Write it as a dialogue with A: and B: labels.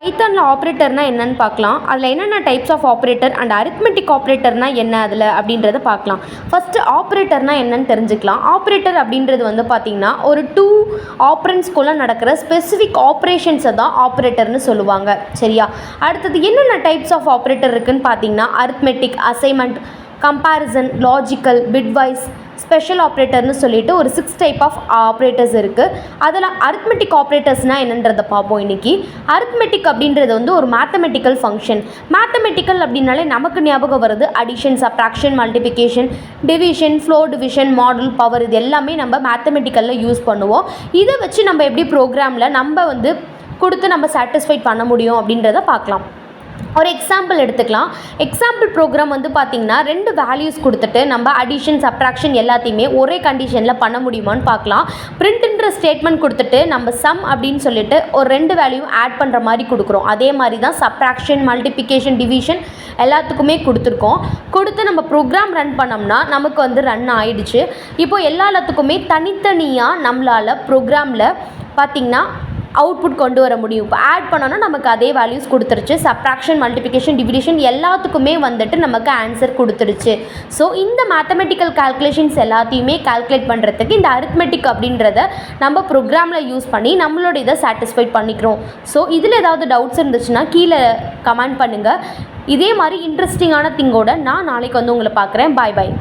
A: பைத்தானில் ஆப்ரேட்டர்னா என்னன்னு பார்க்கலாம். அதில் என்னென்ன types of operator and arithmetic ஆப்ரேட்டர்னா என்ன அதில் அப்படின்றத பார்க்கலாம். ஃபஸ்ட்டு ஆப்ரேட்டர்னா என்னன்னு தெரிஞ்சுக்கலாம். ஆப்ரேட்டர் அப்படின்றது வந்து பார்த்திங்கன்னா ஒரு 2 ஆப்ரன்ஸ்குள்ளே நடக்கிற ஸ்பெசிஃபிக் ஆப்ரேஷன்ஸை தான் ஆப்ரேட்டர்னு சொல்லுவாங்க. சரியா? அடுத்தது என்னென்ன டைப்ஸ் ஆஃப் ஆப்ரேட்டர் இருக்குதுன்னு பார்த்தீங்கன்னா arithmetic, assignment, comparison, logical, bitwise, special ஆப்ரேட்டர்னு சொல்லிட்டு ஒரு 6 டைப் ஆஃப் ஆப்ரேட்டர்ஸ் இருக்குது. அதில் அரித்மெட்டிக் ஆப்ரேட்டர்ஸ்னால் என்னன்றதை பார்ப்போம் இன்றைக்கி. அரித்மெட்டிக் அப்படின்றது வந்து ஒரு மேத்தமெட்டிக்கல் ஃபங்க்ஷன். மேத்தமெட்டிக்கல் அப்படின்னாலே நமக்கு ஞாபகம் வருது addition, subtraction, multiplication, division, flow division, model, power, இது எல்லாமே நம்ம மேத்தமெட்டிக்கலில் யூஸ் பண்ணுவோம். இதை வச்சு நம்ம எப்படி ப்ரோக்ராமில் நம்ம வந்து கொடுத்து நம்ம சாட்டிஸ்ஃபைட் பண்ண முடியும் அப்படின்றத பார்க்கலாம். ஒரு எக்ஸாம்பிள் எடுத்துக்கலாம். எக்ஸாம்பிள் ப்ரோக்ராம் வந்து பார்த்திங்கன்னா 2 வேல்யூஸ் கொடுத்துட்டு நம்ம அடிஷன், சப்ராக்ஷன் எல்லாத்தையுமே ஒரே கண்டிஷனில் பண்ண முடியுமான்னு பார்க்கலாம். பிரிண்ட்ன்ற ஸ்டேட்மெண்ட் கொடுத்துட்டு நம்ம சம் அப்படின்னு சொல்லிட்டு ஒரு 2 வேல்யூ ஆட் பண்ணுற மாதிரி கொடுக்குறோம். அதே மாதிரி தான் சப்ராக்ஷன், மல்டிப்ளிகேஷன், டிவிஷன் எல்லாத்துக்குமே கொடுத்து நம்ம ப்ரோக்ராம் ரன் பண்ணோம்னா நமக்கு வந்து ரன் ஆகிடுச்சு. இப்போது எல்லாத்துக்குமே தனித்தனியாக நம்மளால் ப்ரோக்ராமில் பார்த்திங்கன்னா அவுட்புட் கொண்டு வர முடியும். இப்போ ஆட் பண்ணோன்னா நமக்கு அதே வேல்யூஸ் கொடுத்துருச்சு. சப்ராக்ஷன், மல்டிப்ளிகேஷன், டிவிஷன் எல்லாத்துக்குமே வந்துட்டு நமக்கு ஆன்சர் கொடுத்துருச்சு. ஸோ இந்த மேத்தமெட்டிக்கல் கால்குலேஷன்ஸ் எல்லாத்தையுமே கால்குலேட் பண்ணுறதுக்கு இந்த அரித்மெட்டிக் அப்படின்றத நம்ம ப்ரோக்ராமில் யூஸ் பண்ணி நம்மளோட இதை சாட்டிஸ்ஃபைட் பண்ணிக்கிறோம். ஸோ இதில் ஏதாவது டவுட்ஸ் இருந்துச்சுன்னா கீழே கமெண்ட் பண்ணுங்கள். இதே மாதிரி இன்ட்ரெஸ்டிங்கான திங்கோட நான் நாளைக்கு வந்து உங்களை பார்க்குறேன். பாய் பாய்.